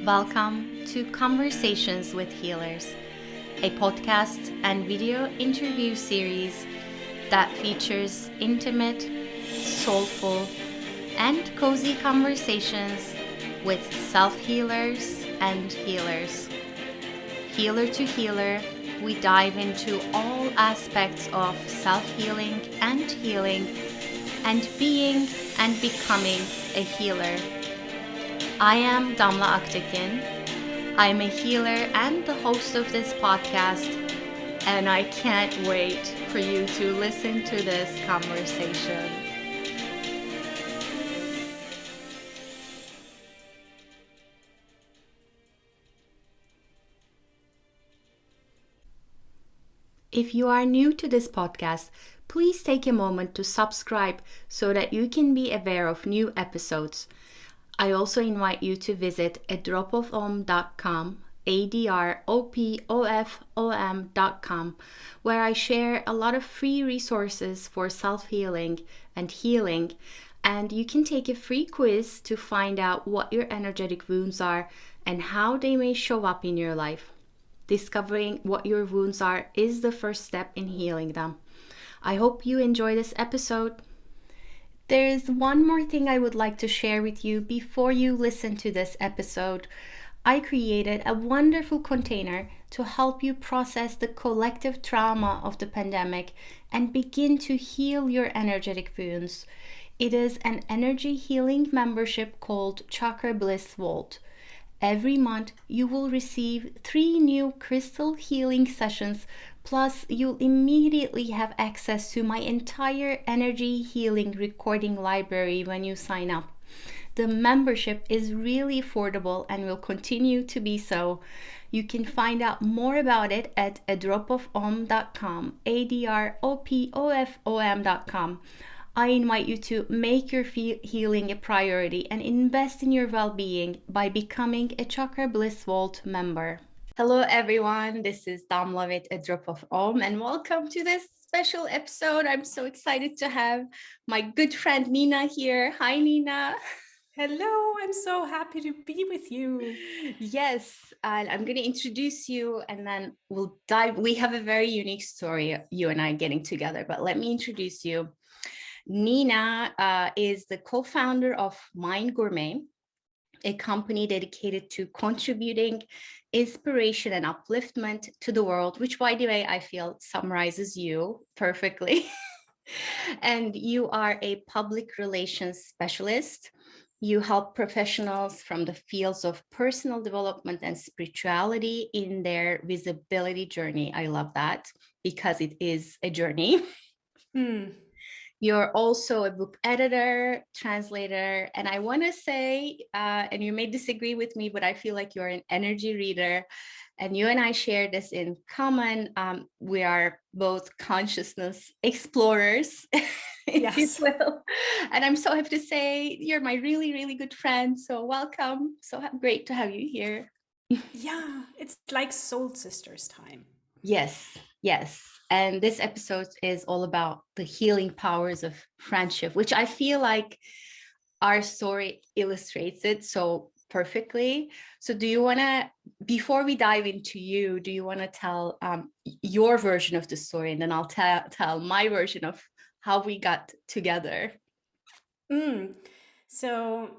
Welcome to Conversations with Healers, a podcast and video interview series that features intimate, soulful, and cozy conversations with self-healers and healers. Healer to healer, we dive into all aspects of self-healing and healing and being and becoming a healer. I am Damla Aktekin. I'm a healer and the host of this podcast, and I can't wait for you to listen to this conversation. If you are new to this podcast, please take a moment to subscribe so that you can be aware of new episodes. I also invite you to visit adropofom.com, adropofom.com, where I share a lot of free resources for self-healing and healing, and you can take a free quiz to find out what your energetic wounds are and how they may show up in your life. Discovering what your wounds are is the first step in healing them. I hope you enjoy this episode. There is one more thing I would like to share with you before you listen to this episode. I created a wonderful container to help you process the collective trauma of the pandemic and begin to heal your energetic wounds. It is an energy healing membership called Chakra Bliss Vault. Every month, you will receive 3 new crystal healing sessions, plus you'll immediately have access to my entire energy healing recording library when you sign up. The membership is really affordable and will continue to be so. You can find out more about it at adropofom.com, adropofom.com. I invite you to make your healing a priority and invest in your well-being by becoming a Chakra Bliss Vault member. Hello, everyone. This is Damla with A Drop of Om, and welcome to this special episode. I'm so excited to have my good friend Nina here. Hi, Nina. Hello, I'm so happy to be with you. Yes, and I'm going to introduce you and then we'll dive. We have a very unique story, you and I getting together, but let me introduce you. Nina is the co-founder of Mind Gourmet, a company dedicated to contributing inspiration and upliftment to the world, which, by the way, I feel summarizes you perfectly. And you are a public relations specialist. You help professionals from the fields of personal development and spirituality in their visibility journey. I love that because it is a journey. You're also a book editor, translator, and I want to say, and you may disagree with me, but I feel like you're an energy reader, and you and I share this in common. We are both consciousness explorers, if you will. And I'm so happy to say you're my really, really good friend. So welcome. So great to have you here. Yeah, it's like soul sisters time. Yes, yes. And this episode is all about the healing powers of friendship, which I feel like our story illustrates it so perfectly. So do you want to, before we dive into you, do you want to tell your version of the story? And then I'll tell my version of how we got together. So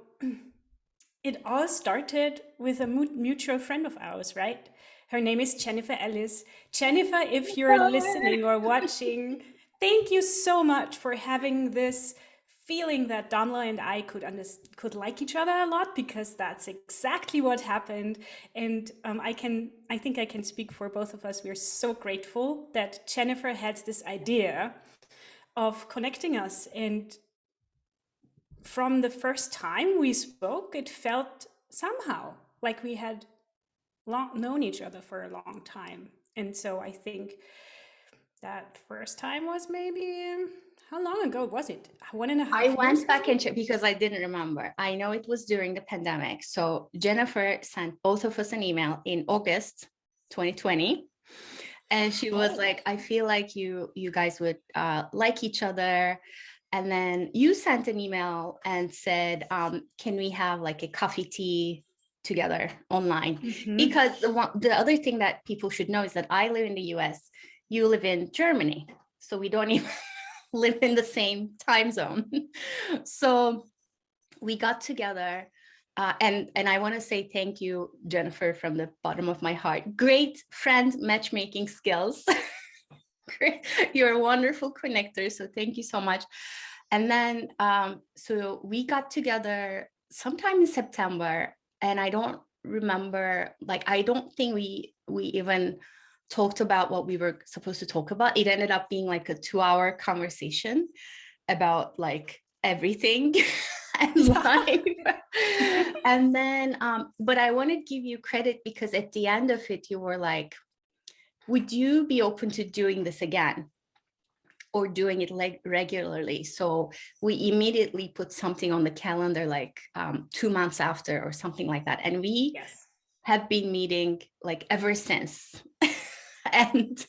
it all started with a mutual friend of ours, right? Her name is Jennifer Ellis. Jennifer, if you're listening or watching, thank you so much for having this feeling that Damla and I could like each other a lot, because that's exactly what happened. And I think I can speak for both of us. We're so grateful that Jennifer had this idea of connecting us. And from the first time we spoke, it felt somehow like we had known each other for a long time. And so I think that first time was maybe, how long ago was it? 1.5 I years? went back and checked because I didn't remember. I know it was during the pandemic. So Jennifer sent both of us an email in August 2020. And she was like, I feel like you guys would like each other. And then you sent an email and said, can we have like a coffee tea together online. Mm-hmm. Because the other thing that people should know is that I live in the US, you live in Germany, so we don't even live in the same time zone. So we got together, and I want to say thank you, Jennifer, from the bottom of my heart. Great friend matchmaking skills. You're a wonderful connector, so thank you so much. And then so we got together sometime in September, and I don't remember, like, I don't think we even talked about what we were supposed to talk about. It ended up being like a 2-hour conversation about like everything and life. And then but I want to give you credit, because at the end of it you were like, would you be open to doing this again, or doing it regularly? So we immediately put something on the calendar, like 2 months after or something like that, and we Yes. have been meeting like ever since. and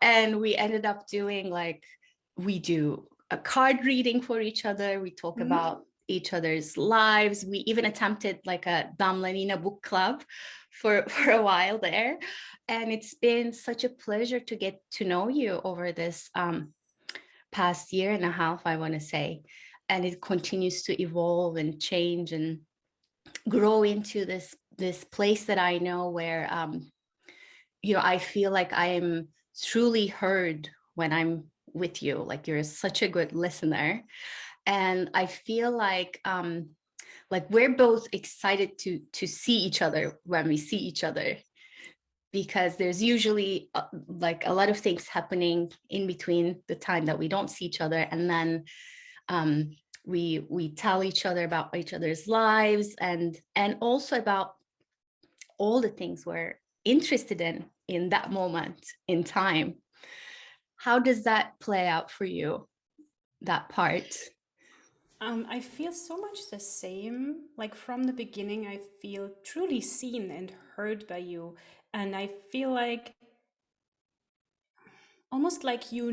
and we ended up doing, like, we do a card reading for each other, we talk Mm-hmm. about each other's lives, we even attempted like a Damla Nina book club for a while there. And it's been such a pleasure to get to know you over this past year and a half, I want to say. And it continues to evolve and change and grow into this place that I know, where I feel like I am truly heard when I'm with you. Like, you're such a good listener, and I feel like we're both excited to see each other when we see each other, because there's usually like a lot of things happening in between the time that we don't see each other, and then um, we tell each other about each other's lives, and also about all the things we're interested in that moment in time. How does that play out for you, that part? I feel so much the same. Like from the beginning, I feel truly seen and heard by you. And I feel like almost like you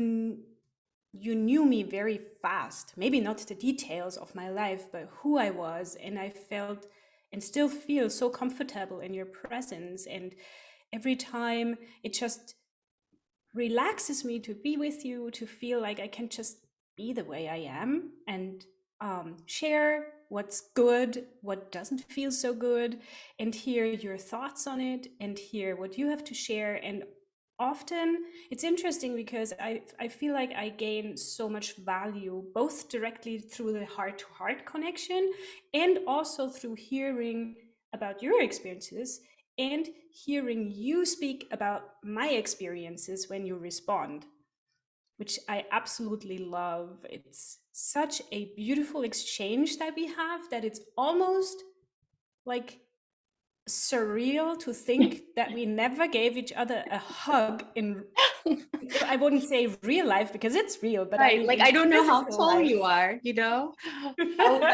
knew me very fast. Maybe not the details of my life, but who I was. And I felt and still feel so comfortable in your presence. And every time it just relaxes me to be with you, to feel like I can just be the way I am and share what's good, what doesn't feel so good, and hear your thoughts on it and hear what you have to share. And often it's interesting because I feel like I gain so much value both directly through the heart to heart connection and also through hearing about your experiences and hearing you speak about my experiences when you respond, which I absolutely love. It's such a beautiful exchange that we have that it's almost like surreal to think that we never gave each other a hug in, I wouldn't say real life because it's real, but I Right, mean like, in I don't know how physical tall life. you are, I would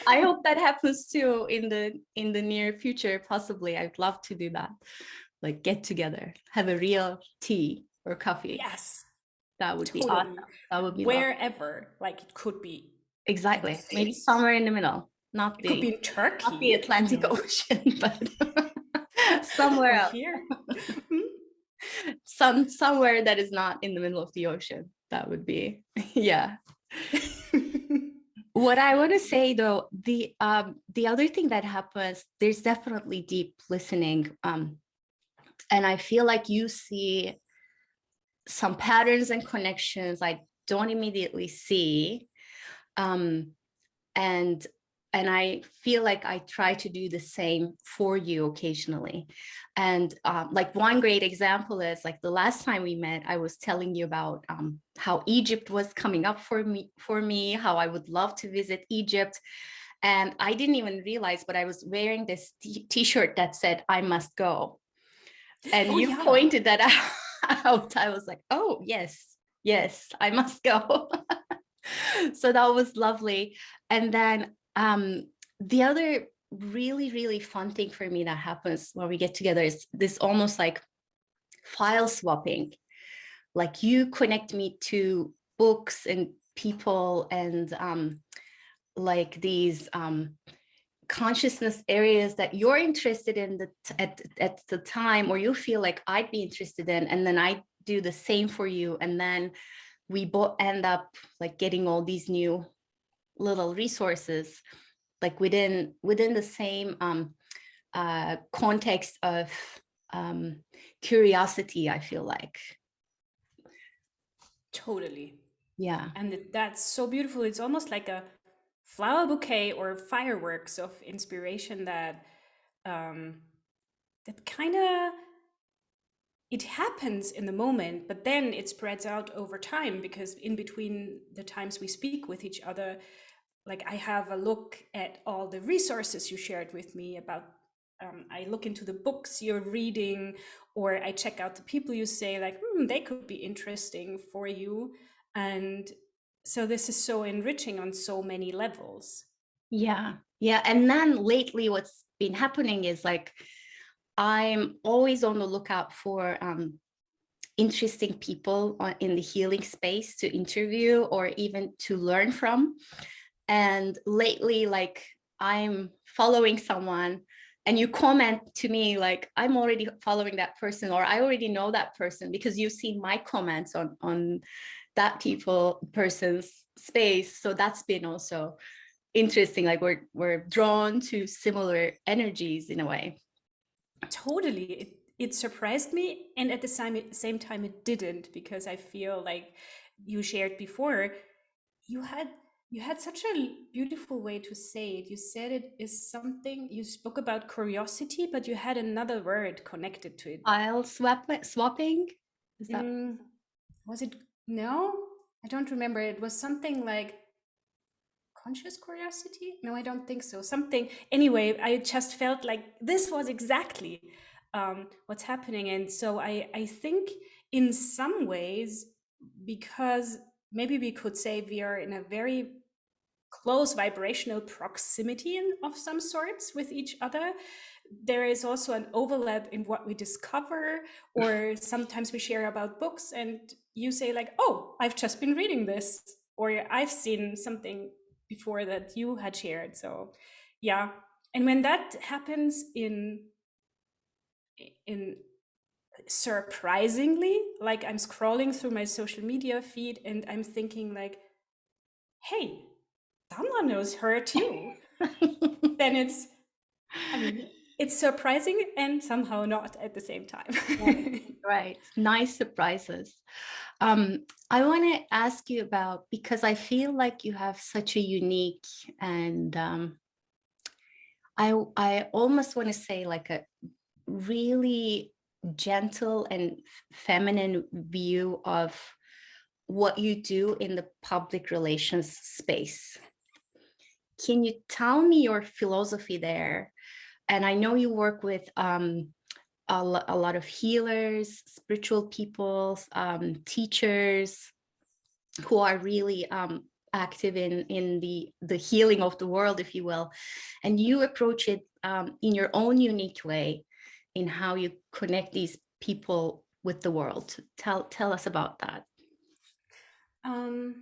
I hope that happens too in the near future, possibly. I'd love to do that. Like, get together, have a real tea or coffee. Yes, That would be awesome. totally. That would be lovely. Wherever, like it could be in the Exactly. Maybe States, somewhere in the middle, it could be in not the Turkey, Atlantic Ocean, but somewhere or else. here. Somewhere that is not in the middle of the ocean. That would be, yeah. What I want to say though, the other thing that happens, there's definitely deep listening. And I feel like you see some patterns and connections I don't immediately see. Um, and I feel like I try to do the same for you occasionally. And like, one great example is, like, the last time we met, I was telling you about how Egypt was coming up for me, how I would love to visit Egypt. And I didn't even realize, but I was wearing this t-shirt that said, "I must go." And Oh you yeah. pointed that out. I was like, oh, yes, yes, I must go. So that was lovely. And then the other really, really fun thing for me that happens when we get together is this almost like file swapping. Like, you connect me to books and people, and like these consciousness areas that you're interested in at the time, or you feel like I'd be interested in, and then I do the same for you, and then we both end up like getting all these new little resources, like within the same context of curiosity, I feel like. Totally. Yeah. And that's so beautiful. It's almost like a flower bouquet or fireworks of inspiration that um, that kind of, it happens in the moment, but then it spreads out over time, because in between the times we speak with each other, like I have a look at all the resources you shared with me about, I look into the books you're reading, or I check out the people you say like, they could be interesting for you. And so this is so enriching on so many levels. Yeah. Yeah. And then lately, what's been happening is like I'm always on the lookout for interesting people in the healing space to interview or even to learn from. And lately, like I'm following someone and you comment to me like I'm already following that person, or I already know that person because you've seen my comments on that person's space. So that's been also interesting. Like we're drawn to similar energies in a way. Totally. It surprised me. And at the same time, it didn't, because I feel like you shared before, you had you had such a beautiful way to say it. You said it is something, you spoke about curiosity, but you had another word connected to it. Swapping, is that? Mm, was it? No, I don't remember. It was something like conscious curiosity. No, I don't think so. Something. Anyway, I just felt like this was exactly what's happening. And so I think in some ways, because maybe we could say we are in a very close vibrational proximity of some sorts with each other, there is also an overlap in what we discover. Or sometimes we share about books and you say like, oh, I've just been reading this, or I've seen something before that you had shared. So yeah. And when that happens in surprisingly, like I'm scrolling through my social media feed and I'm thinking like, hey, Dana knows her too, then it's, I mean, it's surprising and somehow not at the same time. Right, right. Nice surprises. I want to ask you about, because I feel like you have such a unique and I almost want to say like a really gentle and feminine view of what you do in the public relations space. Can you tell me your philosophy there? And I know you work with a lot of healers, spiritual people, teachers who are really active in the healing of the world, if you will. And you approach it in your own unique way in how you connect these people with the world. Tell us about that. um,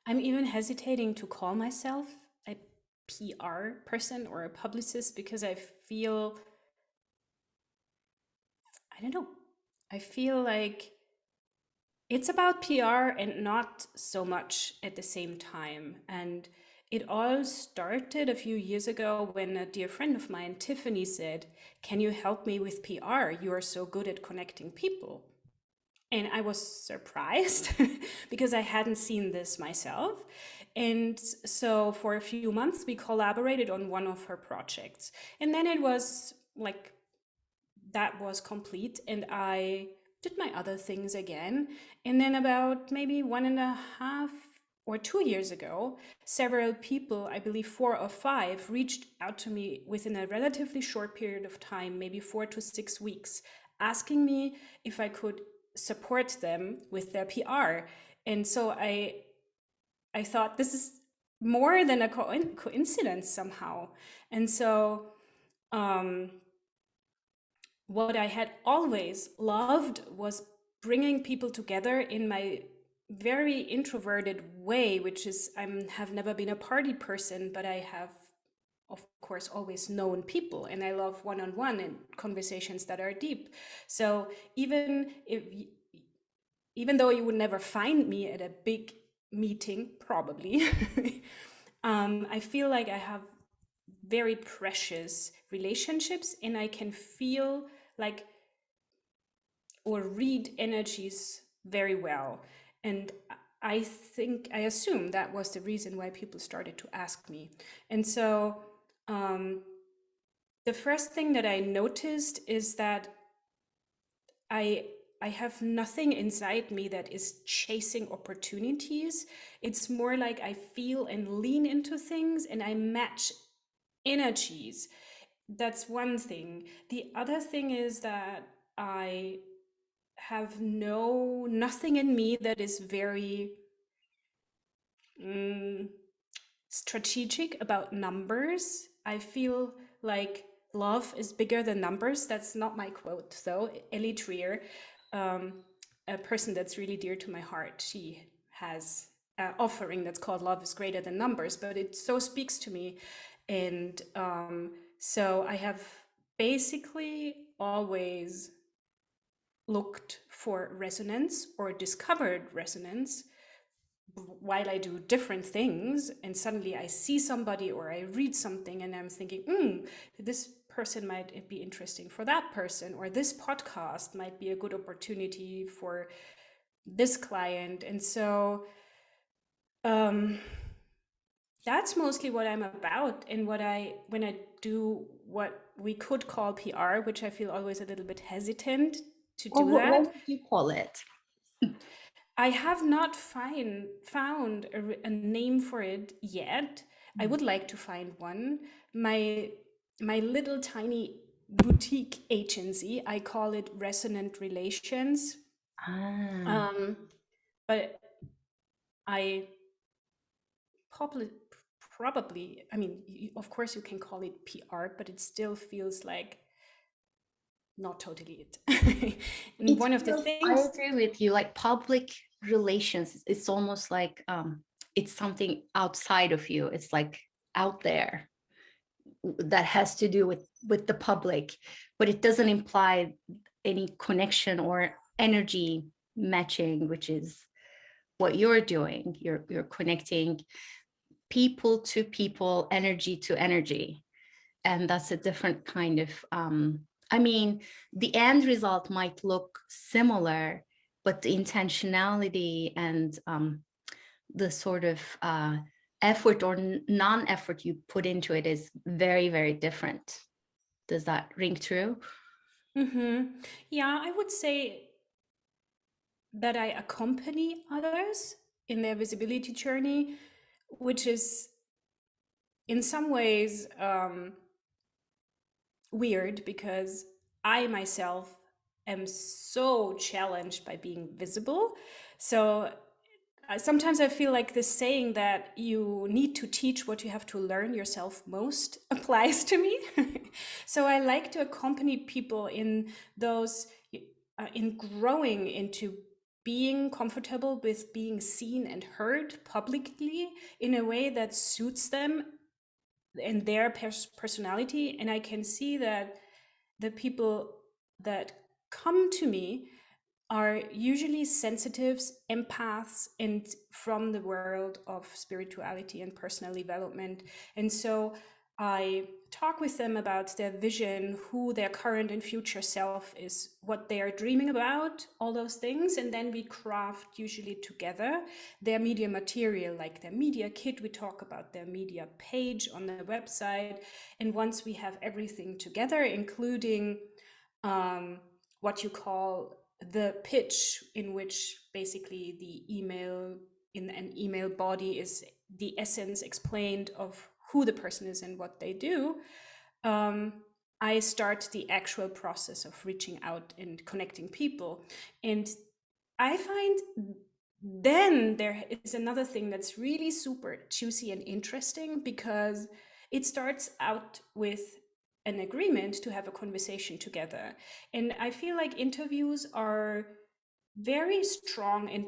I'm even hesitating to call myself a PR person or a publicist, because I feel, I don't know, I feel like it's about PR and not so much at the same time. And it all started a few years ago when a dear friend of mine, Tiffany, said, can you help me with PR? You are so good at connecting people. And I was surprised because I hadn't seen this myself. And so for a few months, we collaborated on one of her projects. And then it was like, that was complete. And I did my other things again. And then about maybe 1.5 or 2 years ago, several people, I believe 4 or 5, reached out to me within a relatively short period of time, maybe 4 to 6 weeks, asking me if I could support them with their PR. And so I thought this is more than a coincidence somehow. And so what I had always loved was bringing people together in my very introverted way, which is have never been a party person, but I have, of course, always known people, and I love one-on-one and conversations that are deep. So even though you would never find me at a big meeting, probably, I feel like I have very precious relationships, and I can feel like or read energies very well. And I assume that was the reason why people started to ask me. And so um, the first thing that I noticed is that I I have nothing inside me that is chasing opportunities. It's more like I feel and lean into things and I match energies. That's one thing. The other thing is that I have nothing in me that is very strategic about numbers. I feel like love is bigger than numbers. That's not my quote, though. Ellie Trier, um, a person that's really dear to my heart, she has an offering that's called Love is Greater Than Numbers, but it so speaks to me. And so I have basically always looked for resonance or discovered resonance while I do different things, and suddenly I see somebody or I read something and I'm thinking, this person might be interesting for that person, or this podcast might be a good opportunity for this client. And so um, that's mostly what I'm about. And when I do what we could call PR, which I feel always a little bit hesitant to Or do what that, would you call it? I have not found a name for it yet. I would like to find one. My little tiny boutique agency, I call it Resonant Relations. Ah, Um, but I probably I mean, of course you can call it PR, but it still feels like not totally it. And it one of the feels, I things, agree with you, like public relations, it's almost like it's something outside of you. It's like out there that has to do with the public, but it doesn't imply any connection or energy matching, which is what you're doing. You're connecting people to people, energy to energy, and that's a different kind of I mean, the end result might look similar, but the intentionality and the sort of effort or non-effort you put into it is very, very different. Does that ring true? yeah, I would say that I accompany others in their visibility journey, which is in some ways weird because I myself am so challenged by being visible. So sometimes I feel like this saying that you need to teach what you have to learn yourself most applies to me. So I like to accompany people in those, in growing into being comfortable with being seen and heard publicly in a way that suits them and their personality. And I can see that the people that come to me are usually sensitives, empaths, and from the world of spirituality and personal development. And so I talk with them about their vision, who their current and future self is, what they are dreaming about, all those things. And then we craft usually together their media material, like their media kit. We talk about their media page on the website. And once we have everything together, including what you call the pitch, in which basically the email in an email body is the essence explained of who the person is and what they do, I start the actual process of reaching out and connecting people. And I find then there is another thing that's really super juicy and interesting, because it starts out with an agreement to have a conversation together. And I feel like interviews are very strong and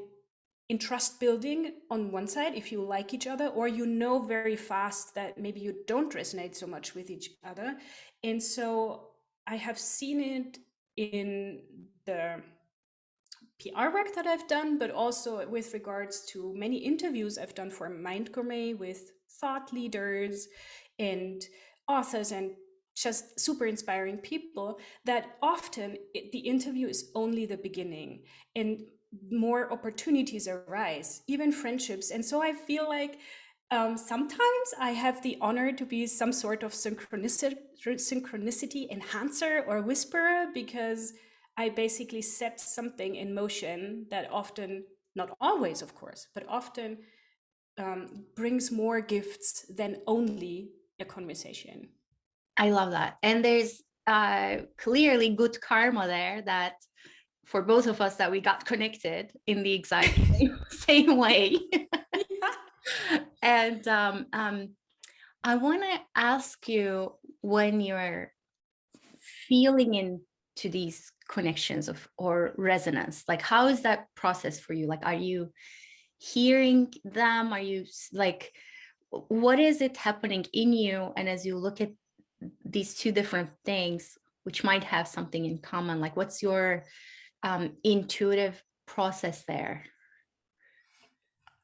in trust building on one side if you like each other, or you know very fast that maybe you don't resonate so much with each other. And so I have seen it in the PR work that I've done, but also with regards to many interviews I've done for Mind Gourmet with thought leaders and authors and just super inspiring people, that often the interview is only the beginning and more opportunities arise, even friendships. And so I feel like sometimes I have the honor to be some sort of synchronicity enhancer or whisperer, because I basically set something in motion that often, not always, of course, but often brings more gifts than only a conversation. I love that. And there's clearly good karma there, that for both of us, that we got connected in the exact same way. Yeah. And I want to ask you, when you're feeling into these connections of or resonance, like how is that process for you? Like, are you hearing them? Are you like, what is it happening in you? And as you look at these two different things, which might have something in common, like what's your intuitive process there?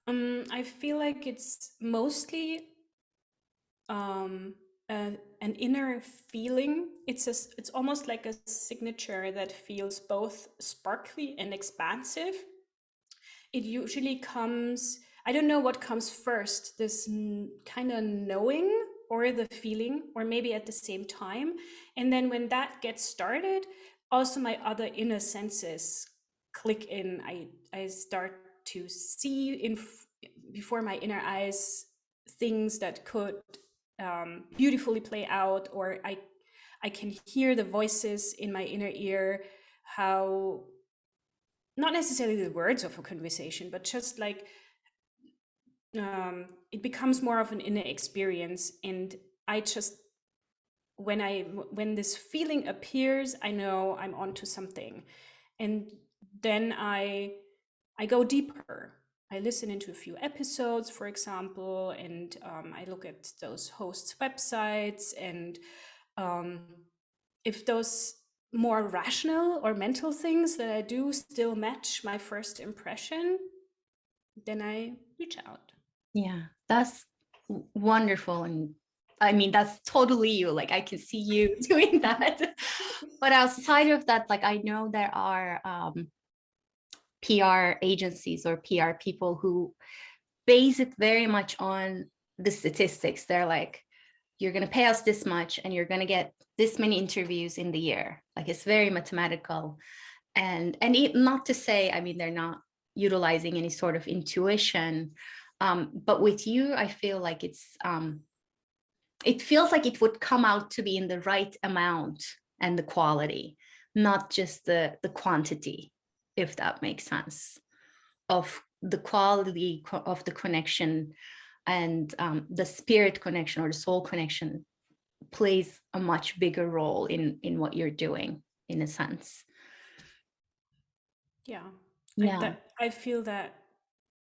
I feel like it's mostly um, an inner feeling. It's almost like a signature that feels both sparkly and expansive. It usually comes, I don't know what comes first, this kind of knowing or the feeling, or maybe at the same time. And then when that gets started, also my other inner senses click in. I start to see before my inner eyes things that could beautifully play out, or I can hear the voices in my inner ear, how, not necessarily the words of a conversation, but just like it becomes more of an inner experience. And I just, when this feeling appears, I know I'm onto something. And then I go deeper. I listen into a few episodes, for example, and I look at those hosts' websites, and um, if those more rational or mental things that I do still match my first impression, then I reach out. Yeah, that's wonderful. And I mean, that's totally you. Like, I can see you doing that. But outside of that, like, I know there are PR agencies or PR people who base it very much on the statistics. They're like, you're going to pay us this much and you're going to get this many interviews in the year. Like, it's very mathematical. And not to say, I mean, they're not utilizing any sort of intuition. But with you, I feel like it feels like it would come out to be in the right amount and the quality, not just the quantity, if that makes sense, of the quality of the connection. And the spirit connection or the soul connection plays a much bigger role in what you're doing, in a sense. Yeah, Yeah. I feel that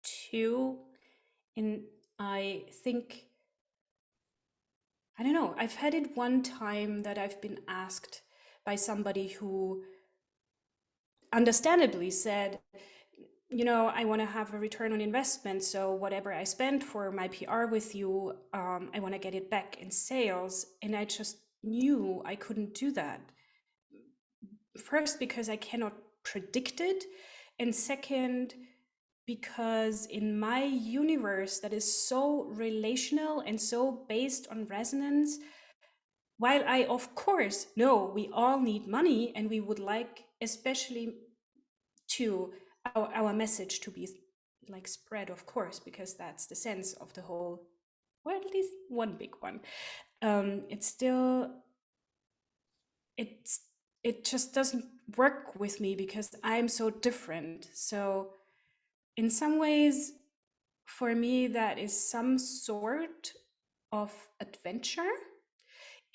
too. And I think, I don't know, I've had it one time that I've been asked by somebody who understandably said, you know, I want to have a return on investment. So whatever I spend for my PR with you, I want to get it back in sales. And I just knew I couldn't do that. First, because I cannot predict it. And second, because in my universe that is so relational and so based on resonance, while I, of course, know we all need money and we would like, especially to our message to be like spread, of course, because that's the sense of the whole, or at least one big one. It's still, it's, it just doesn't work with me because I'm so different. So in some ways, for me, that is some sort of adventure.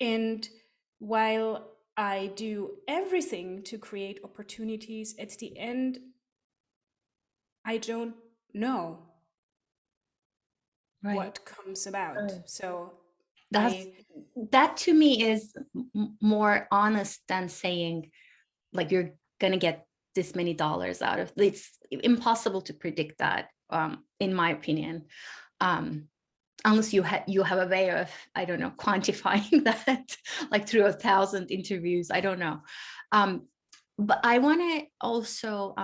And while I do everything to create opportunities, at the end, I don't know Right. what comes about. Right. So That's I, that to me is more honest than saying like you're gonna get this many dollars out of it's impossible to predict that, in my opinion, unless you have a way of, I don't know, quantifying that like through 1,000 interviews. I don't know. But I want to also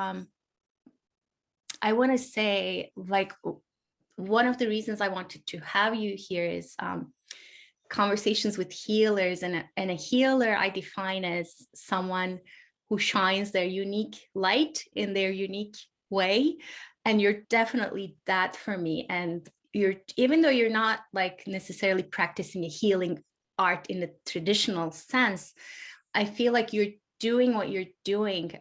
I want to say like one of the reasons I wanted to have you here is conversations with healers, and a healer I define as someone who shines their unique light in their unique way, and you're definitely that for me. And you're, even though you're not like necessarily practicing a healing art in the traditional sense, I feel like you're doing what you're doing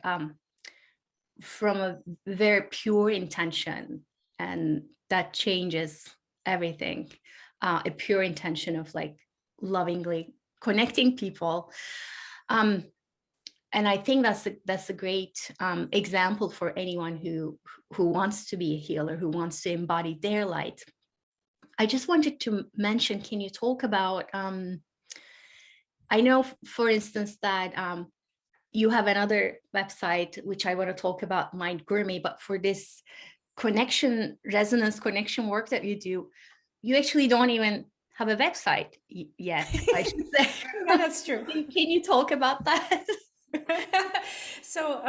from a very pure intention, and that changes everything. A pure intention of like lovingly connecting people, um, and I think that's a great example for anyone who wants to be a healer, who wants to embody their light. I just wanted to mention, can you talk about, I know for instance that you have another website which I want to talk about, Mind Gourmet, but for this connection, resonance connection work that you do, you actually don't even have a website yet, I should say. yeah, that's true. Can you talk about that? So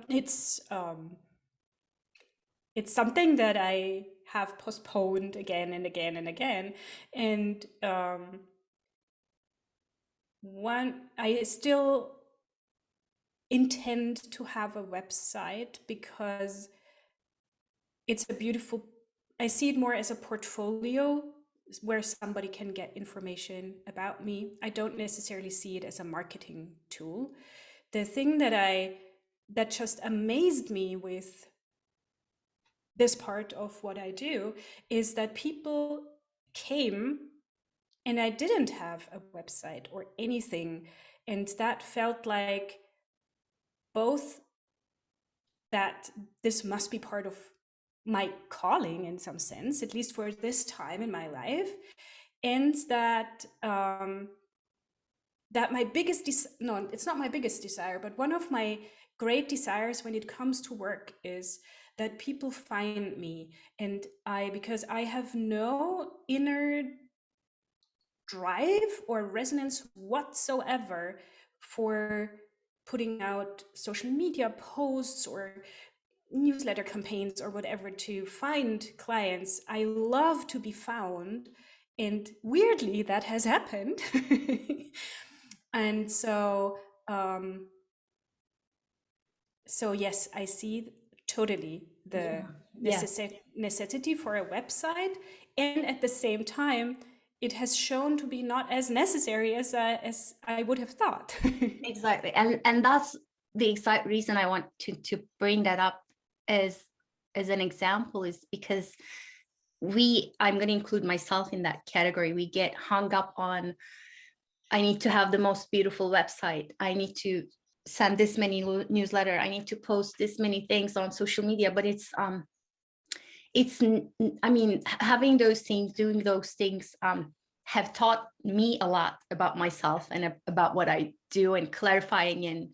it's something that I have postponed again and again and again, and one I still intend to have a website because it's a beautiful, I see it more as a portfolio where somebody can get information about me. I don't necessarily see it as a marketing tool. The thing that just amazed me with this part of what I do is that people came and I didn't have a website or anything, and that felt like both that this must be part of my calling in some sense, at least for this time in my life, and that my no, it's not my biggest desire, but one of my great desires when it comes to work is that people find me, and because I have no inner drive or resonance whatsoever for putting out social media posts or newsletter campaigns or whatever to find clients. I love to be found, and weirdly that has happened. And um so yes, I see totally the Yeah. Yeah. necessity for a website, and at the same time it has shown to be not as necessary as I would have thought. Exactly. And that's the exact reason I want to bring that up as an example, is because I'm going to include myself in that category. We get hung up on, I need to have the most beautiful website, I need to send this many newsletter, I need to post this many things on social media. But it's I mean, having those things, doing those things, have taught me a lot about myself and about what I do, and clarifying in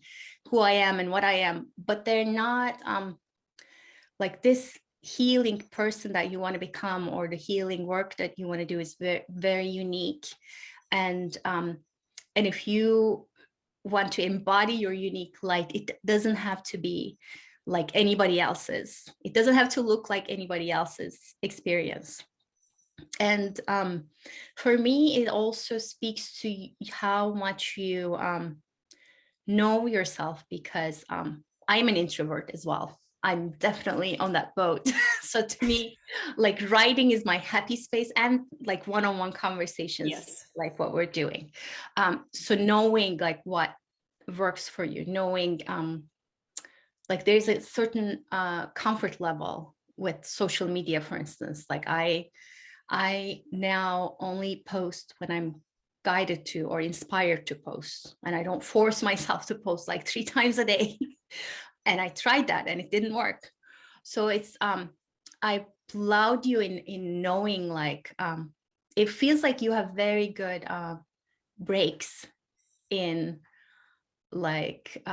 who I am and what I am. But they're not like this healing person that you want to become, or the healing work that you want to do is very, very unique. And if you want to embody your unique light, it doesn't have to be like anybody else's. It doesn't have to look like anybody else's experience. And for me, it also speaks to how much you know yourself, because I'm an introvert as well. I'm definitely on that boat. So to me, like writing is my happy space, and like one-on-one conversations, Yes. like what we're doing. So knowing like what works for you, knowing like there's a certain comfort level with social media, for instance. Like I now only post when I'm guided to or inspired to post, and I don't force myself to post like 3 times a day. And I tried that and it didn't work. So it's I applaud you in knowing, like, it feels like you have very good breaks in, like,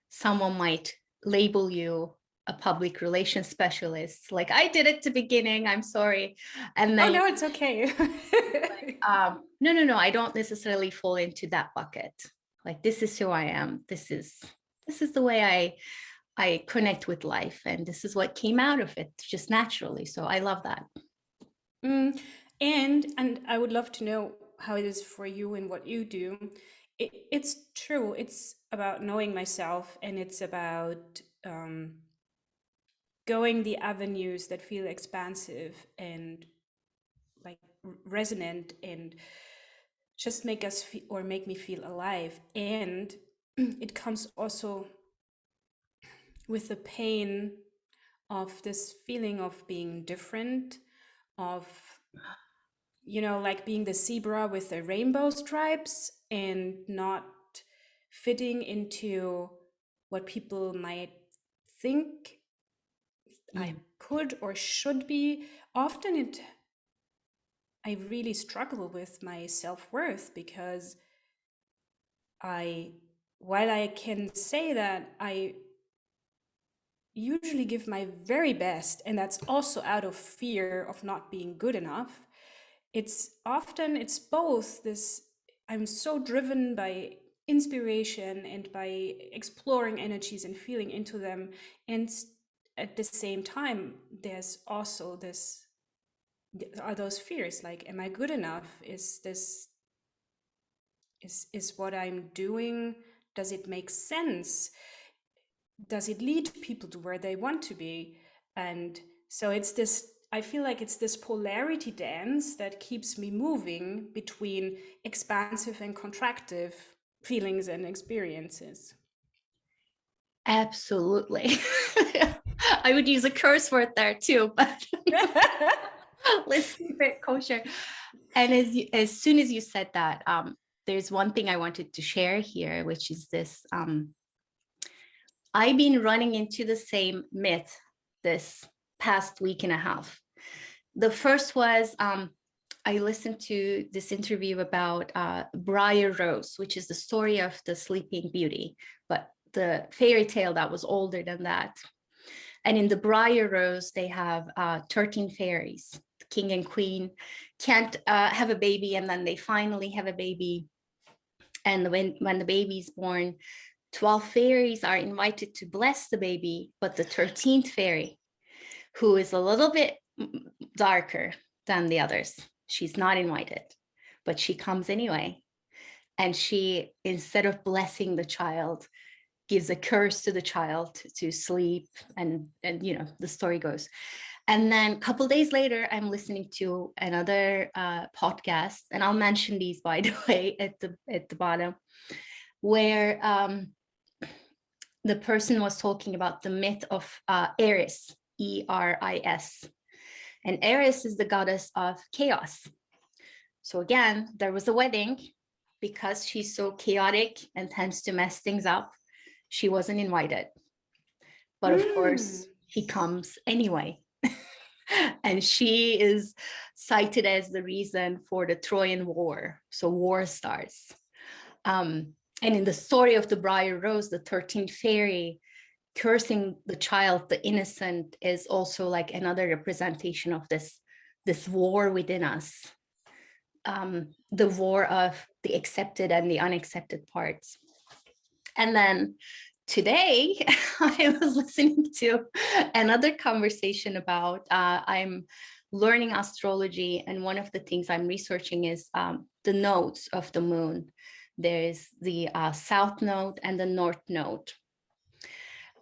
someone might label you a public relations specialist. Like, I did it to beginning, I'm sorry. And Oh then no, it's okay. no, I don't necessarily fall into that bucket. Like, this is who I am. This is the way I connect with life, and this is what came out of it just naturally. So I love that. Mm, and I would love to know how it is for you and what you do. It's true. It's about knowing myself, and it's about going the avenues that feel expansive and like resonant and just make us feel or make me feel alive. And it comes also with the pain of this feeling of being different, of like being the zebra with the rainbow stripes and not fitting into what people might think I Mm. could or should be. Often I really struggle with my self-worth because I while I can say that I usually give my very best, and that's also out of fear of not being good enough. It's both this, I'm so driven by inspiration and by exploring energies and feeling into them, and at the same time there's also this, are those fears like, am I good enough? Is what I'm doing, does it make sense? Does it lead people to where they want to be? And so it's this, I feel like it's this polarity dance that keeps me moving between expansive and contractive feelings and experiences. Absolutely. I would use a curse word there too, but let's keep it kosher. And as soon as you said that, there's one thing I wanted to share here, which is this. I've been running into the same myth this past week and a half. The first was, I listened to this interview about Briar Rose, which is the story of the Sleeping Beauty, but the fairy tale that was older than that. And in the Briar Rose, they have 13 fairies. The king and queen can't have a baby, and then they finally have a baby. And when the baby is born, 12 fairies are invited to bless the baby, but the 13th fairy, who is a little bit darker than the others, she's not invited, but she comes anyway. And she, instead of blessing the child, gives a curse to the child to sleep, and the story goes. And then a couple days later, I'm listening to another podcast, and I'll mention these, by the way, at the bottom, where the person was talking about the myth of Eris, Eris. And Eris is the goddess of chaos. So again, there was a wedding. Because she's so chaotic and tends to mess things up, she wasn't invited. But of course, he comes anyway. And she is cited as the reason for the Trojan War. So war starts. And in the story of the Briar Rose, the 13th fairy cursing the child, the innocent, is also like another representation of this war within us, the war of the accepted and the unaccepted parts. And then today, I was listening to another conversation about I'm learning astrology, and one of the things I'm researching is the nodes of the moon. There's the south node and the north node.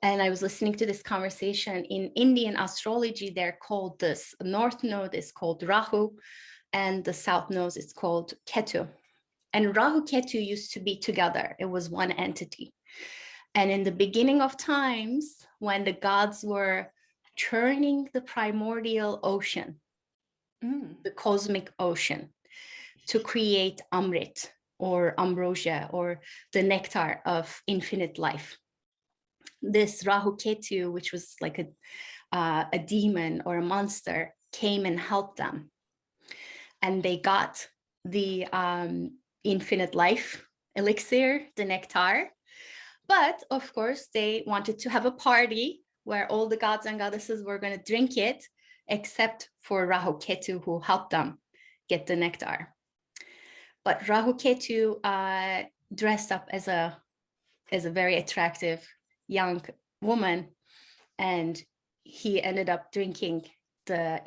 And I was listening to this conversation. In Indian astrology, they're called, this north node is called Rahu, and the south node is called Ketu. And Rahu Ketu used to be together. It was one entity. And in the beginning of times, when the gods were churning the primordial ocean, the cosmic ocean, to create Amrit, or ambrosia, or the nectar of infinite life, this Rahu Ketu, which was like a demon or a monster came and helped them, and they got the infinite life elixir, the nectar. But of course, they wanted to have a party where all the gods and goddesses were going to drink it, except for Rahu Ketu, who helped them get the nectar. But Rahu Ketu dressed up as a very attractive young woman, and he ended up drinking the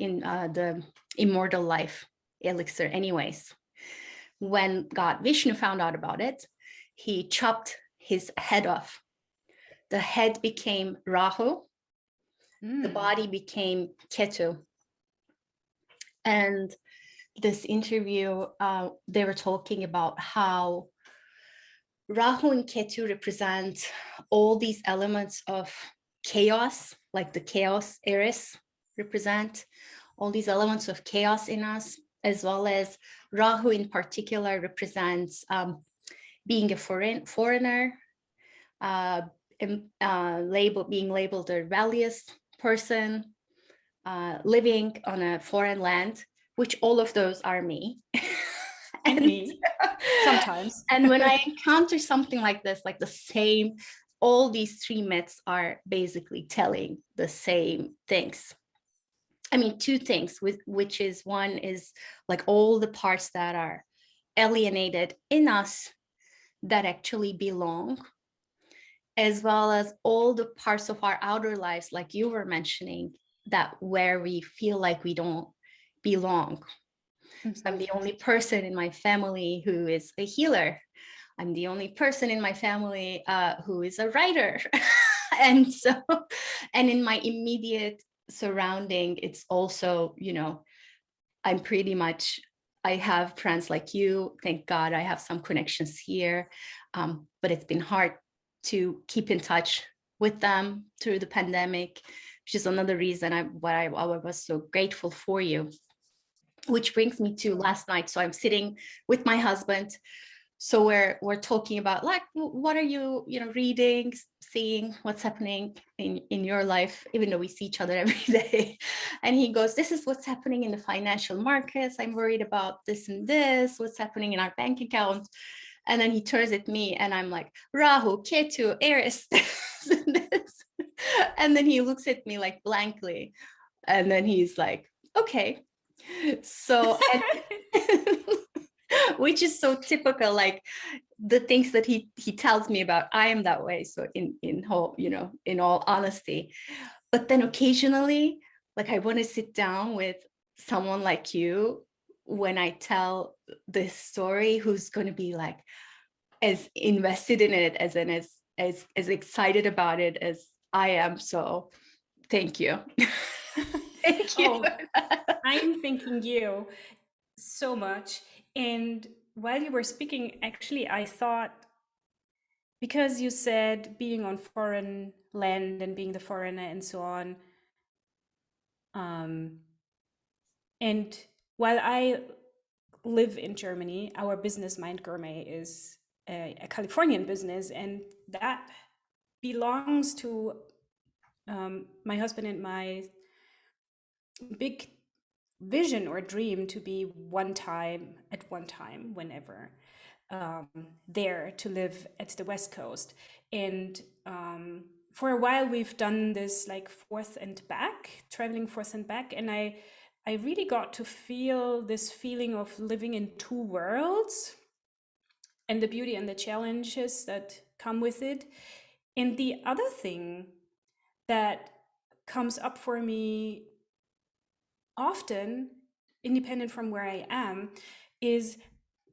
immortal life elixir anyways. When God Vishnu found out about it, he chopped his head off. The head became Rahu, the body became Ketu. And this interview, they were talking about how Rahu and Ketu represent all these elements of chaos, like the chaos Eris represent all these elements of chaos in us, as well as Rahu in particular represents being a foreigner, being labeled a rebellious person, living on a foreign land, which all of those are me. And me, sometimes. And when I encounter something like this, like the same, all these three myths are basically telling the same things. I mean, two things, which is one is like all the parts that are alienated in us that actually belong, as well as all the parts of our outer lives, like you were mentioning, that where we feel like we don't belong. So I'm the only person in my family who is a healer. I'm the only person in my family who is a writer. And in my immediate surrounding, it's also, I'm pretty much, I have friends like you. Thank God I have some connections here. But it's been hard to keep in touch with them through the pandemic, which is another reason I was so grateful for you. Which brings me to last night. So I'm sitting with my husband. So we're talking about like, what are you, reading, seeing, what's happening in your life, even though we see each other every day. And he goes, this is what's happening in the financial markets. I'm worried about this and this, what's happening in our bank account. And then he turns at me and I'm like, Rahu, Ketu, Eris, this. And then he looks at me like blankly. And then he's like, okay. So, which is so typical, like the things that he tells me about, I am that way. So in all honesty, but then occasionally, like I want to sit down with someone like you when I tell this story, who's going to be like as invested in it as excited about it as I am. So thank you. Thank you. Oh, I'm thanking you so much. And while you were speaking, actually, I thought, because you said being on foreign land and being the foreigner and so on, and while I live in Germany, our business Mind Gourmet is a Californian business, and that belongs to my husband and my big vision or dream to be one time, whenever, there to live at the West Coast. And for a while we've done this like traveling forth and back. And I really got to feel this feeling of living in two worlds and the beauty and the challenges that come with it. And the other thing that comes up for me often, independent from where I am, is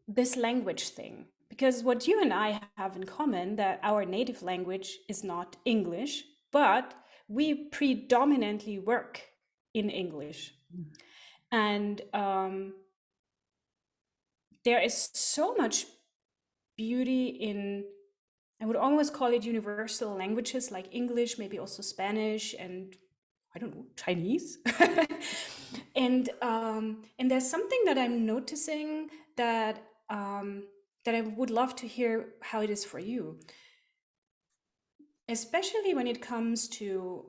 this language thing. Because what you and I have in common, that our native language is not English, but we predominantly work in English. And there is so much beauty in, I would almost call it universal languages like English, maybe also Spanish, and I don't know, Chinese. And there's something that I'm noticing that that I would love to hear how it is for you, especially when it comes to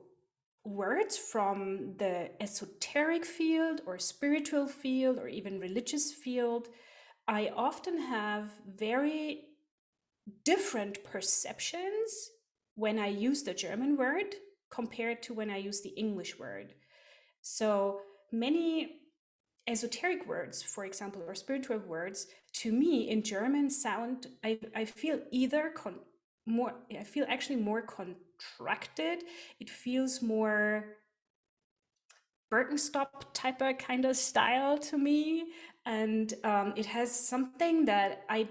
words from the esoteric field or spiritual field or even religious field, I often have very different perceptions when I use the German word compared to when I use the English word. So many esoteric words, for example, or spiritual words, to me in German sound, I feel I feel actually more contracted. It feels more Birkenstock type of kind of style to me. And it has something that I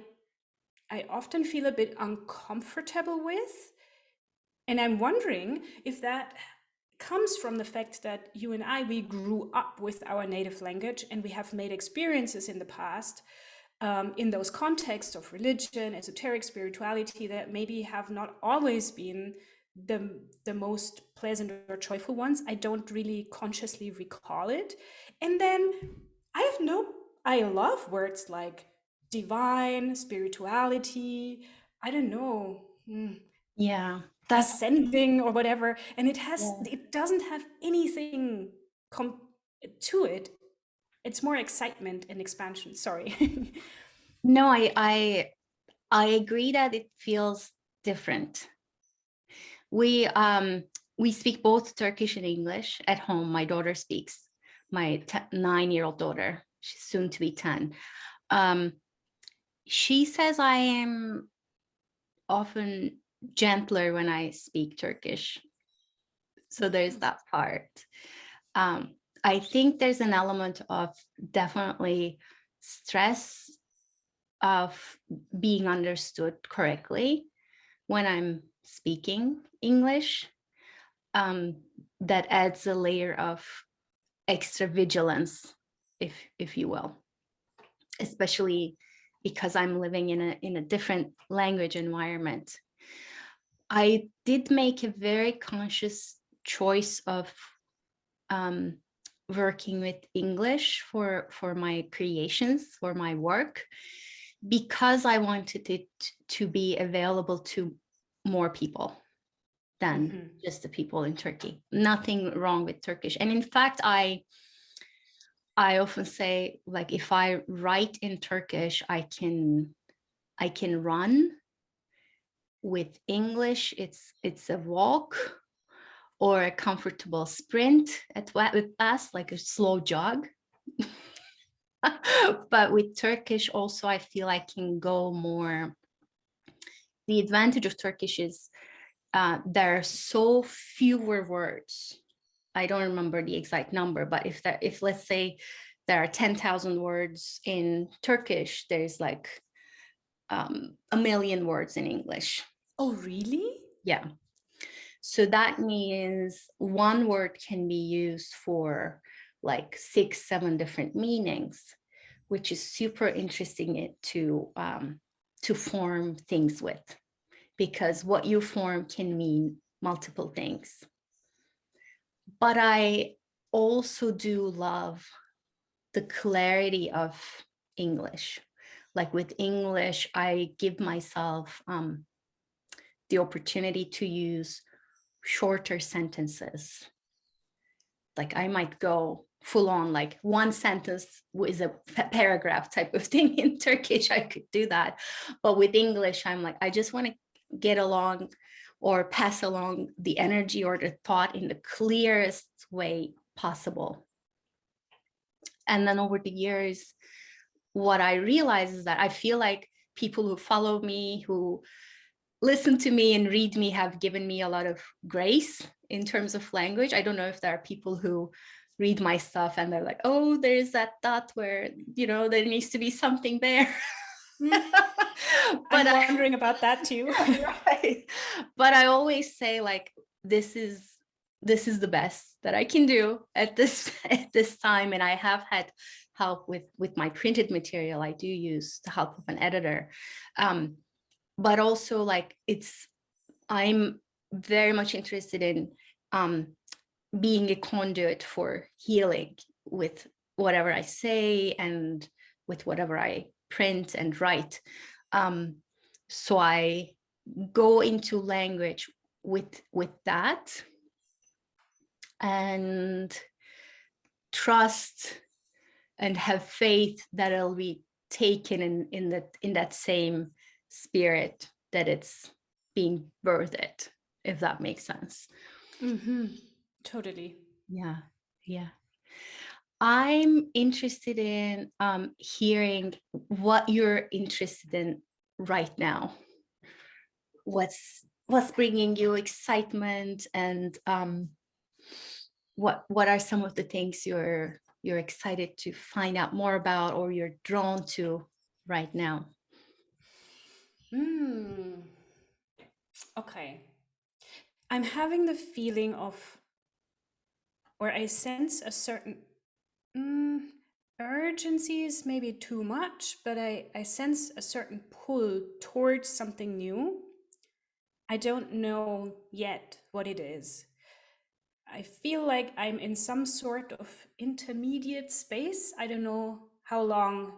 often feel a bit uncomfortable with. And I'm wondering if that comes from the fact that you and I, we grew up with our native language and we have made experiences in the past in those contexts of religion, esoteric spirituality that maybe have not always been the most pleasant or joyful ones. I don't really consciously recall it. And then I love words like divine, spirituality, I don't know, Yeah, that's ascending or whatever, and yeah. it doesn't have anything to it. It's more excitement and expansion. Sorry. No, I agree that it feels different. We we speak both Turkish and English at home. My daughter speaks, my 9-year-old daughter. She's soon to be 10. Um, she says I am often gentler when I speak Turkish. So there's that part. I think there's an element of definitely stress of being understood correctly when I'm speaking English. That adds a layer of extra vigilance, if you will, especially because I'm living in a different language environment. I did make a very conscious choice of um, working with English for my creations, for my work, because I wanted it to be available to more people than Mhm. just the people in Turkey. Nothing wrong with Turkish. And in fact, I often say, like, if I write in Turkish, I can run. With English, it's a walk or a comfortable sprint at best, like a slow jog. But with Turkish also, I feel I can go more. The advantage of Turkish is there are so fewer words. I don't remember the exact number, but if let's say there are 10,000 words in Turkish, there's like a million words in English. Oh, really? Yeah. So that means one word can be used for like 6, 7 different meanings, which is super interesting to form things with, because what you form can mean multiple things. But I also do love the clarity of English. Like with English, I give myself the opportunity to use shorter sentences. Like I might go full on, like one sentence is a paragraph type of thing. In Turkish, I could do that. But with English, I'm like, I just want to get along or pass along the energy or the thought in the clearest way possible. And then over the years, what I realize is that I feel like people who follow me, who listen to me and read me, have given me a lot of grace in terms of language. I don't know if there are people who read my stuff and they're like, oh, there's that dot where, there needs to be something there. Mm. But I'm wondering about that too. right. But I always say, like, this is the best that I can do at this at this time. And I have had help with my printed material. I do use the help of an editor. But also, like, I'm very much interested in being a conduit for healing with whatever I say and with whatever I print and write. So I go into language with that. and trust and have faith that it'll be taken in that same spirit that it's being birthed, if that makes sense. Mm-hmm. Totally. Yeah, yeah. I'm interested in hearing what you're interested in right now. What's bringing you excitement, and what are some of the things you're excited to find out more about, or you're drawn to right now? Mm. Okay. I'm having the feeling of, or I sense a certain mm, urgency is maybe too much, but I sense a certain pull towards something new. I don't know yet what it is. I feel like I'm in some sort of intermediate space. I don't know how long,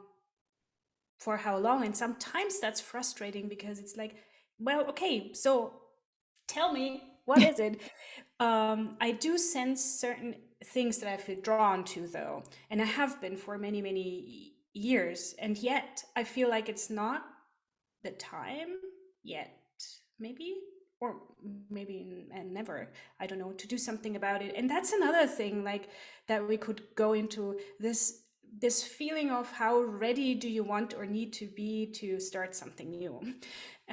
for how long. And sometimes that's frustrating because it's like, well, okay, so tell me, what is it? I do sense certain things that I feel drawn to, though, and I have been for many, many years. And yet I feel like it's not the time yet, maybe, or maybe and never, I don't know, to do something about it. And that's another thing, like, that we could go into this feeling of how ready do you want or need to be to start something new.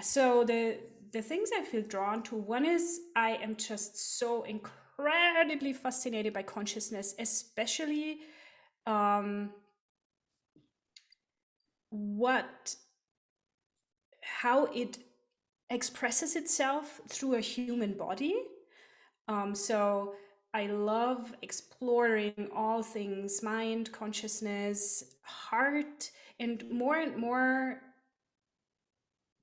So the things I feel drawn to, one is I am just so incredibly fascinated by consciousness, especially um, what how it expresses itself through a human body. So I love exploring all things mind, consciousness, heart, and more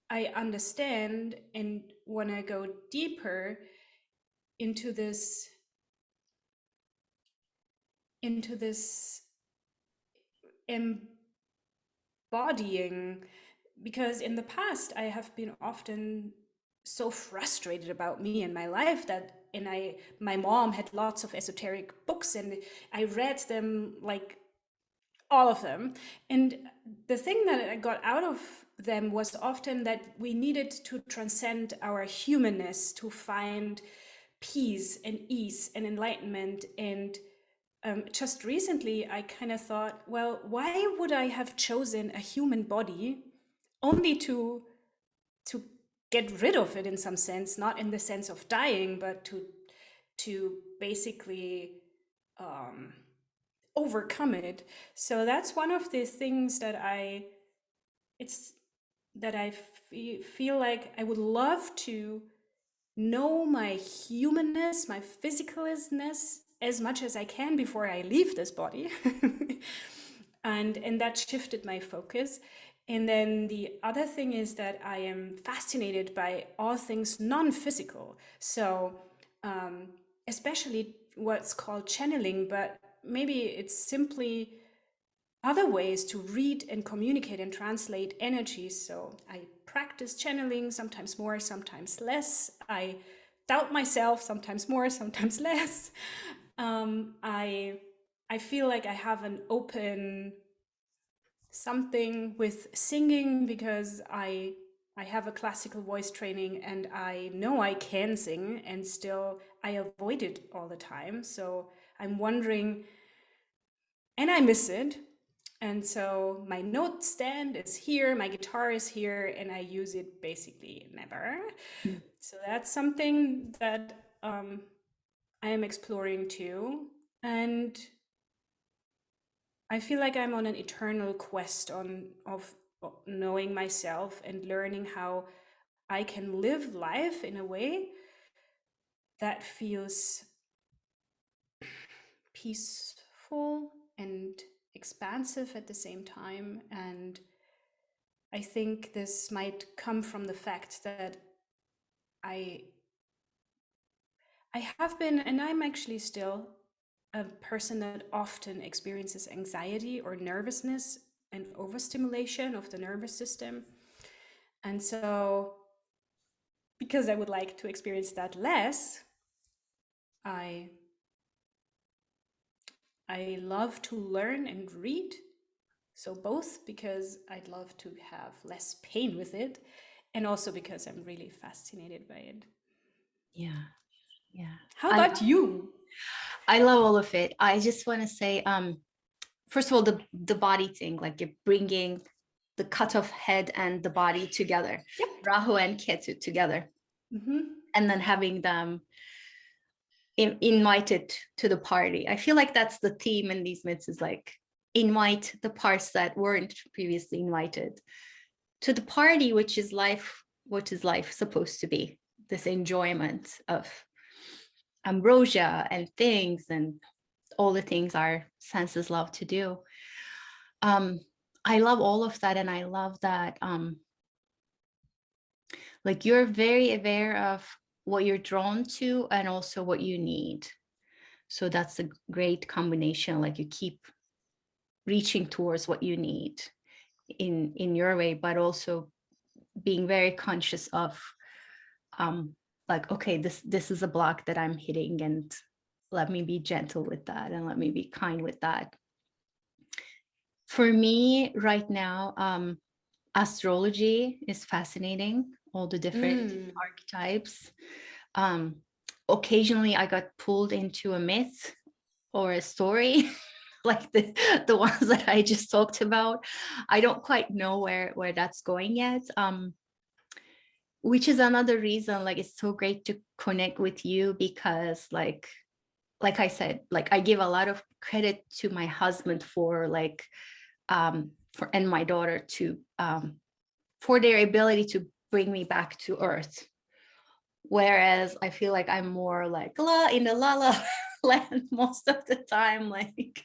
I understand and want to go deeper into this embodying, because in the past I have been often so frustrated about me and my life that, and I my mom had lots of esoteric books and I read them, like all of them. And the thing that I got out of them was often that we needed to transcend our humanness to find peace and ease and enlightenment. And just recently, I kind of thought, well, why would I have chosen a human body only to get rid of it in some sense, not in the sense of dying, but to basically um, overcome it. So that's one of the things that it's that I feel like I would love to know my humanness, my physicalness as much as I can before I leave this body. And that shifted my focus. And then the other thing is that I am fascinated by all things non-physical. So especially what's called channeling, but maybe it's simply other ways to read and communicate and translate energy. So I practice channeling, sometimes more, sometimes less. I doubt myself, sometimes more, sometimes less. I feel like I have an open something with singing because I have a classical voice training and I know I can sing, and still I avoid it all the time. So I'm wondering, and I miss it. And so my note stand is here, my guitar is here, and I use it basically never. Mm. So that's something that I am exploring too. And I feel like I'm on an eternal quest of knowing myself and learning how I can live life in a way that feels peaceful and expansive at the same time. And I think this might come from the fact that I I have been, and I'm actually still a person that often experiences anxiety or nervousness and overstimulation of the nervous system. And so, because I would like to experience that less, I I love to learn and read. So both because I'd love to have less pain with it, and also because I'm really fascinated by it. Yeah. Yeah. How I about you? I love all of it. I just want to say, first of all, the body thing, like you're bringing the cut off head and the body together, Yep. Rahu and Ketu together, Mm-hmm. and then having them invited to the party. I feel like that's the theme in these myths, is like invite the parts that weren't previously invited to the party, which is life, what is life supposed to be? This enjoyment of ambrosia and things and all the things our senses love to do. um I love all of that, and I love that like you're very aware of what you're drawn to and also what you need. So that's a great combination, like you keep reaching towards what you need in your way, but also being very conscious of um like, okay, this is a block that I'm hitting, and let me be gentle with that and let me be kind with that. For me right now, astrology is fascinating, all the different Mm. archetypes. um Occasionally I got pulled into a myth or a story like the ones that I just talked about. I don't quite know where that's going yet, which is another reason like it's so great to connect with you, because like I said, like I give a lot of credit to my husband for like for and my daughter to for their ability to bring me back to earth. Whereas I feel like I'm more like la in the la la land most of the time. Like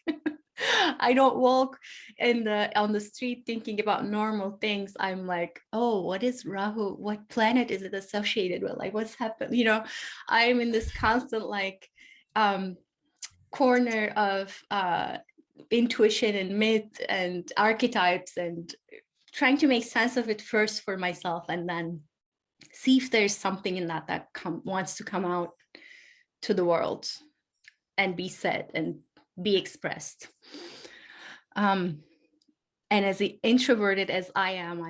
I don't walk in the on the street thinking about normal things. I'm like, oh, what is Rahu? What planet is it associated with? Like what's happened? You know, I'm in this constant like um corner of intuition and myth and archetypes, and trying to make sense of it first for myself, and then see if there's something in that that wants to come out to the world and be said and be expressed. Um, and as introverted as I am,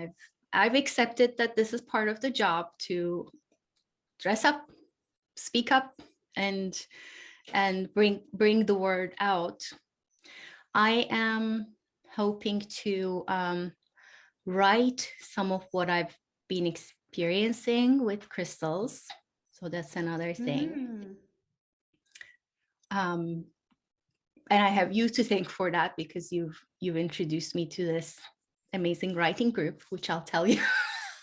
I've accepted that this is part of the job to dress up, speak up, and bring the word out. I am hoping to write some of what I've been experiencing with crystals. So that's another thing. Mm. Um, and I have you to thank for that, because you've introduced me to this amazing writing group, which I'll tell you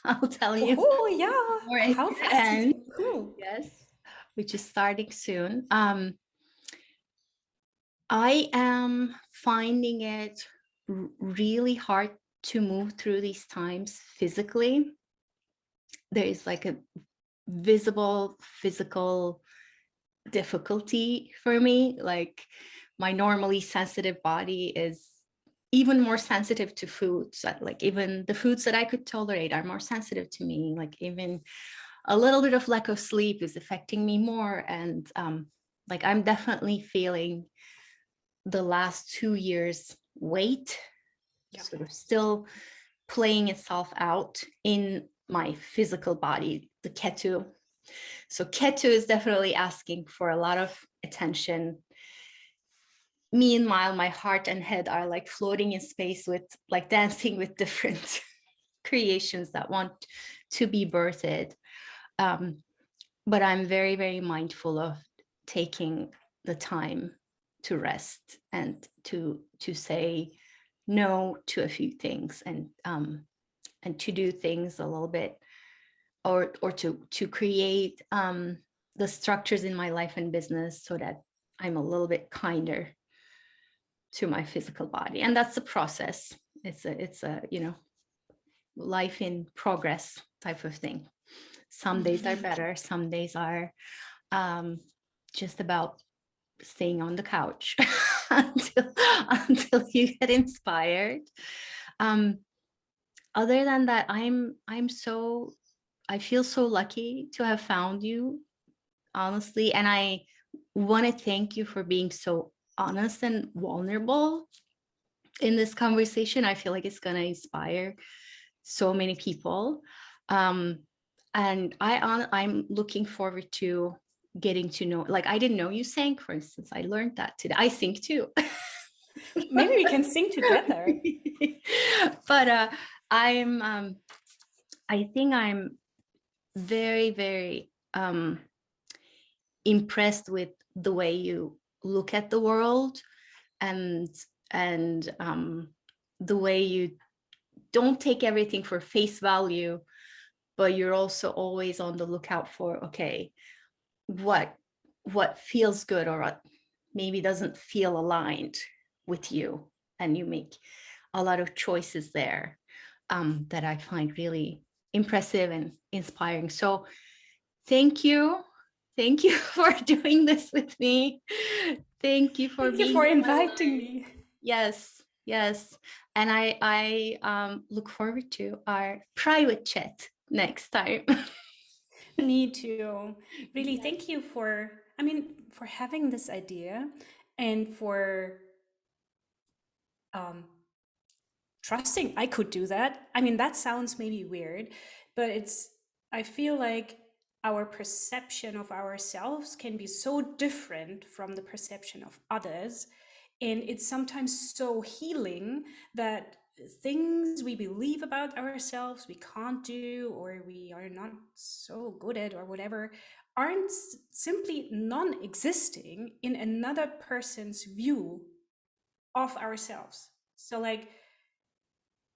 I'll tell you Oh, yeah. more at How the end. fascinating. Cool. Yes, which is starting soon. I am finding it really hard to move through these times physically. There is like a visible physical difficulty for me. Like my normally sensitive body is even more sensitive to foods. Like even the foods that I could tolerate are more sensitive to me. Like even a little bit of lack of sleep is affecting me more. And like I'm definitely feeling the last 2 years weight Yeah. sort of still playing itself out in my physical body, the ketu. So ketu is definitely asking for a lot of attention. Meanwhile, my heart and head are like floating in space with like dancing with different creations that want to be birthed. Um, but I'm very, very mindful of taking the time to rest and to say no to a few things, and to do things a little bit, or to create the structures in my life and business so that I'm a little bit kinder to my physical body. And that's a process. It's a life in progress type of thing. Some days are better, some days are um, just about staying on the couch until you get inspired. Um, Other than that, I feel so lucky to have found you, honestly, and I want to thank you for being so honest and vulnerable in this conversation. I feel like it's going to inspire so many people. And I'm looking forward to getting to know, like, I didn't know you sang, for instance. I learned that today. I sing too. Maybe we can sing together. But I think I'm very, very impressed with the way you look at the world, and the way you don't take everything for face value, but you're also always on the lookout for, okay, what feels good, or what maybe doesn't feel aligned with you, and you make a lot of choices there, that I find really impressive and inspiring. So thank you for doing this with me. Thank you for Thank you being for in my inviting life. me. Yes, and I look forward to our private chat next time. Me too. Really, Yes. thank you for, for having this idea and for um, trusting I could do that. I mean, that sounds maybe weird, but I feel like our perception of ourselves can be so different from the perception of others. And it's sometimes so healing that things we believe about ourselves we can't do, or we are not so good at, or whatever, aren't simply non existing in another person's view of ourselves. So, like,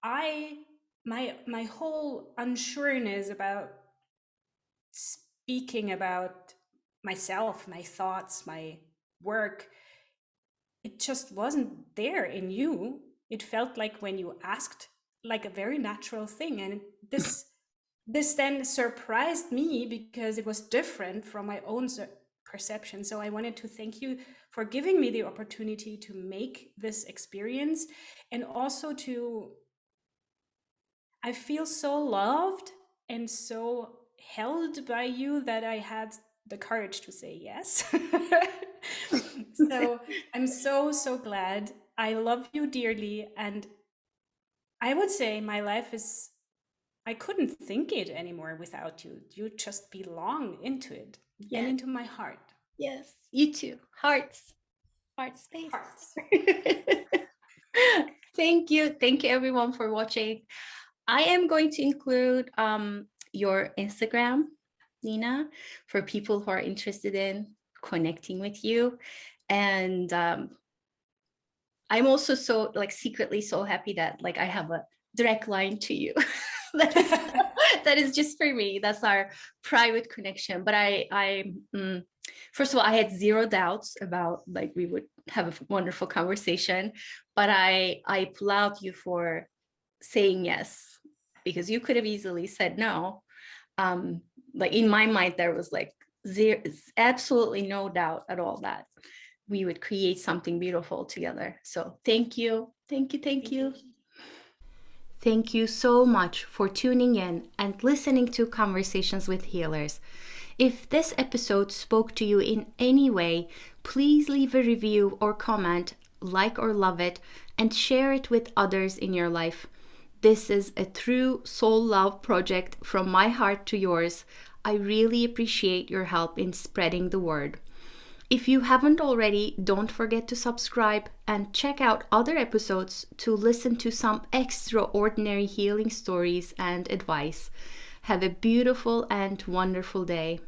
I my whole unsureness about speaking about myself, my thoughts, my work, it just wasn't there in you. It felt like when you asked, like a very natural thing, and this then surprised me because it was different from my own perception. So I wanted to thank you for giving me the opportunity to make this experience, and also to I feel so loved and so held by you that I had the courage to say yes. So I'm so, so glad. I love you dearly. And I would say my life is, I couldn't think it anymore without you. You just belong into it and Yes, into my heart. yes, you too. Heart space. Hearts. Thank you everyone for watching. I am going to include your Instagram, Nina, for people who are interested in connecting with you. And I'm also so, like, secretly so happy that, like, I have a direct line to you. that is that is just for me. That's our private connection. But first of all, I had zero doubts about, like, we would have a wonderful conversation. But I applaud you for saying yes, because you could have easily said no. Like, in my mind, there was like absolutely no doubt at all that we would create something beautiful together. So thank you. Thank Thank you. you. Thank you so much for tuning in and listening to Conversations with Healers. If this episode spoke to you in any way, please leave a review or comment, like or love it, and share it with others in your life. This is a true soul love project from my heart to yours. I really appreciate your help in spreading the word. If you haven't already, don't forget to subscribe and check out other episodes to listen to some extraordinary healing stories and advice. Have a beautiful and wonderful day.